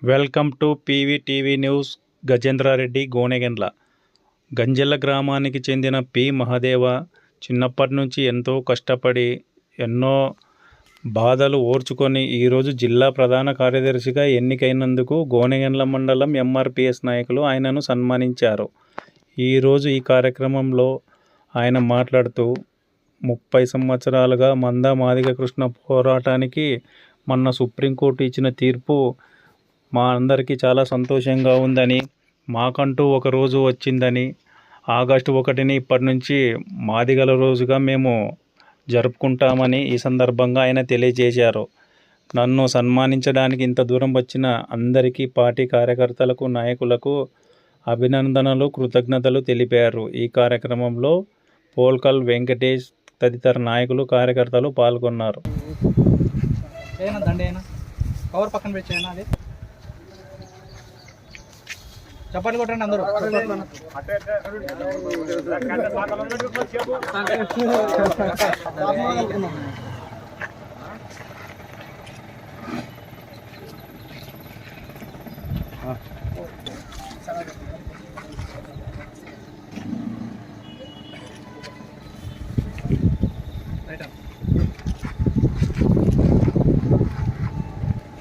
Welcome to PVTV news. Gajendra Reddy Gonegandla. Ganjela గ్రామానికి చెందిన P Mahadeva చిన్నప్పటి నుంచి ఎంతో కష్టపడి ఎన్నో బాధలు ఓర్చుకొని ఈరోజు జిల్లా ప్రధాన కార్యదర్శిగా ఎన్నికైనందుకు గోనెగండ్ల మండలం ఎంఆర్పిఎస్ నాయకులు ఆయనను సన్మానించారు. ఈరోజు ఈ కార్యక్రమంలో ఆయన మాట్లాడుతూ 30 సంవత్సరాలుగా మంద మాదిగ కృష్ణ పోరాటానికి మొన్న సుప్రీంకోర్టు ఇచ్చిన తీర్పు మా అందరికీ చాలా సంతోషంగా ఉందని, మాకంటూ ఒక రోజు వచ్చిందని, ఆగస్టు 1ని ఇప్పటి నుంచి మాదిగల రోజుగా మేము జరుపుకుంటామని ఈ సందర్భంగా ఆయన తెలియజేశారు. నన్ను సన్మానించడానికి ఇంత దూరం వచ్చిన అందరికీ పార్టీ కార్యకర్తలకు, నాయకులకు అభినందనలు, కృతజ్ఞతలు తెలిపారు. ఈ కార్యక్రమంలో పోల్కల్ వెంకటేష్ తదితర నాయకులు, కార్యకర్తలు పాల్గొన్నారు. చెప్పండి కొట్టండి అందరూ.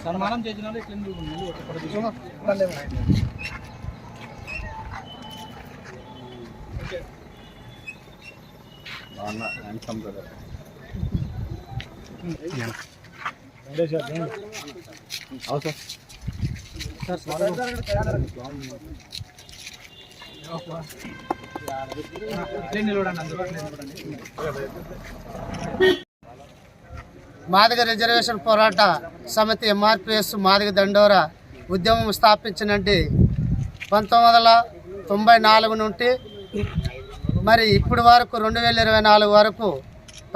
సన్మానం చేసిన వాళ్ళు ఇట్లా మాదిగ రిజర్వేషన్ పోరాట సమితి ఎంఆర్పిఎస్ మాదిగ దండోరా ఉద్యమం స్థాపించినట్టు 1994 నుండి మరి ఇప్పటి వరకు 2024 వరకు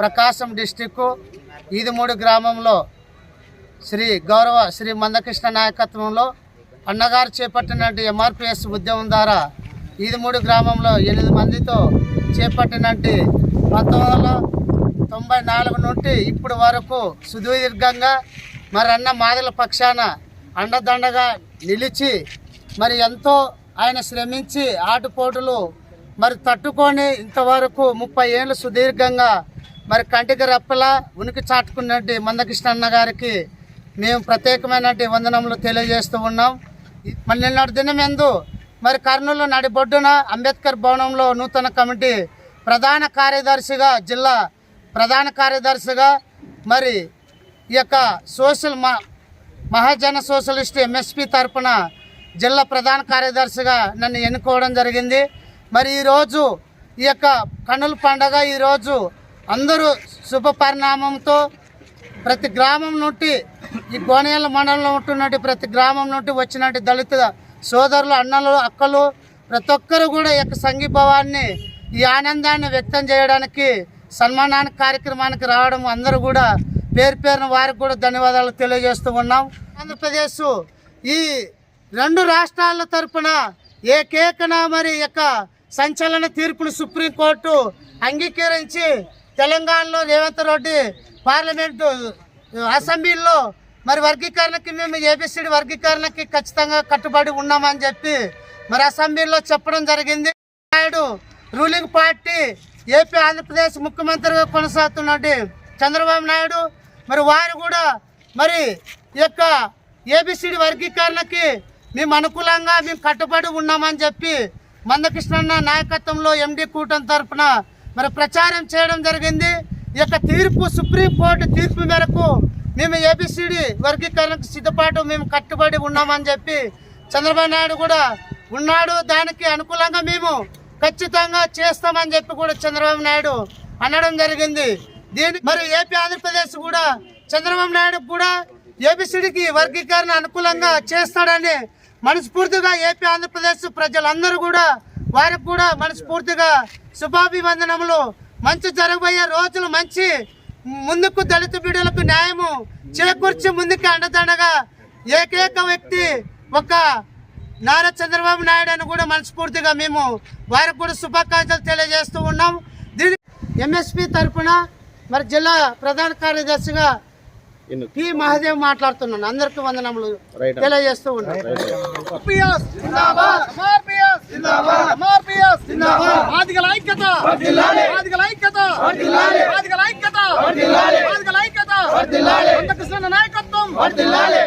ప్రకాశం డిస్టిక్కు ఈదుమూడి గ్రామంలో శ్రీ మందకృష్ణ నాయకత్వంలో అన్నగారు చేపట్టినట్టు ఎంఆర్పిఎస్ ఉద్యమం ద్వారా ఈదుమూడి గ్రామంలో 8 మందితో చేపట్టినట్టు 1994 నుండి ఇప్పటి వరకు సుదీర్ఘంగా మరి అన్న మాదిల పక్షాన అండదండగా నిలిచి మరి ఎంతో ఆయన శ్రమించి ఆటుపోటులు మరి తట్టుకొని ఇంతవరకు 30 ఏళ్ళు సుదీర్ఘంగా మరి కంటికి రెప్పలా ఉనికి చాటుకున్నట్టు మందకృష్ణ అన్న గారికి మేము ప్రత్యేకమైన వందనములు తెలియజేస్తూ ఉన్నాం. మరి నిన్నటి దినం ఎందు మరి కర్నూలు నడిబొడ్డున అంబేద్కర్ భవనంలో నూతన కమిటీ ప్రధాన కార్యదర్శిగా, జిల్లా ప్రధాన కార్యదర్శిగా మరి ఈ యొక్క మహాజన సోషలిస్ట్ ఎంఎస్పి తరఫున జిల్లా ప్రధాన కార్యదర్శిగా నన్ను ఎన్నుకోవడం జరిగింది. మరి ఈరోజు ఈ యొక్క కన్నుల పండగ ఈరోజు అందరూ శుభ పరిణామంతో ప్రతి గ్రామం నుండి ఈ గోనెగండ్ల మండలంలో ఉంటున్నట్టు ప్రతి గ్రామం నుండి వచ్చినట్టు దళిత సోదరులు, అన్నలు, అక్కలు ప్రతి ఒక్కరు కూడా ఈ యొక్క సంఘీభావాన్ని, ఈ ఆనందాన్ని వ్యక్తం చేయడానికి సన్మానానికి కార్యక్రమానికి రావడం అందరూ కూడా పేరు పేరున వారికి కూడా ధన్యవాదాలు తెలియజేస్తూ ఉన్నాం. ఆంధ్రప్రదేశ్ ఈ 2 రాష్ట్రాల తరఫున ఏకేకన మరి యొక్క సంచలన తీర్పును సుప్రీంకోర్టు అంగీకరించి తెలంగాణలో రేవంత్ రెడ్డి పార్లమెంటు అసెంబ్లీలో మరి వర్గీకరణకి మేము ఏబిసిడి వర్గీకరణకి ఖచ్చితంగా కట్టుబడి ఉన్నామని చెప్పి మరి అసెంబ్లీలో చెప్పడం జరిగింది. Naidu ruling party AP Andhra Pradesh ముఖ్యమంత్రిగా కొనసాగుతున్నట్టు చంద్రబాబు నాయుడు మరి వారు కూడా మరి ఈ యొక్క ఏబిసిడి వర్గీకరణకి మేము అనుకూలంగా మేము కట్టుబడి ఉన్నామని చెప్పి మందకృష్ణ నాయకత్వంలో ఎండి కూటమి తరఫున మరి ప్రచారం చేయడం జరిగింది. ఈ యొక్క తీర్పు, సుప్రీంకోర్టు తీర్పు మేరకు మేము ఏబిసిడి వర్గీకరణకు సిద్ధపాటు మేము కట్టుబడి ఉన్నామని చెప్పి చంద్రబాబు నాయుడు కూడా ఉన్నాడు. దానికి అనుకూలంగా మేము ఖచ్చితంగా చేస్తామని చెప్పి కూడా చంద్రబాబు నాయుడు అనడం జరిగింది. మరి ఏపీ ఆంధ్రప్రదేశ్ కూడా చంద్రబాబు నాయుడు కూడా ఏబిసిడికి వర్గీకరణ అనుకూలంగా చేస్తాడని మనస్ఫూర్తిగా ఏపీ ఆంధ్రప్రదేశ్ ప్రజలందరూ కూడా వారికి కూడా మనస్ఫూర్తిగా శుభాభివందనములు. మంచి జరగబోయే రోజులు మంచి ముందుకు దళిత బిడ్డలకు న్యాయము చేకూర్చి ముందుకు అండదండగా ఏకైక వ్యక్తి ఒక నారా చంద్రబాబు నాయుడు అని కూడా మనస్ఫూర్తిగా మేము వారికి కూడా శుభాకాంక్షలు తెలియజేస్తూ ఉన్నాం. దీని ఎంఎస్పి తరఫున మరి జిల్లా ప్రధాన కార్యదర్శిగా పి మహాదేవ్ మాట్లాడుతున్నాను. అందరికీ వందనములు తెలియజేస్తూ ఉన్నాను. పిఎస్ జిందాబాద్, అమర్ పిఎస్ జిందాబాద్, అమర్ పిఎస్ జిందాబాద్. ఆదిగల ఐక్యత వర్ధిల్లాలి, ఆదిగల ఐక్యత వర్ధిల్లాలి, ఆదిగల ఐక్యత వర్ధిల్లాలి, ఆదిగల ఐక్యత వర్ధిల్లాలి. మందకృష్ణ నాయకత్వం వర్ధిల్లాలి.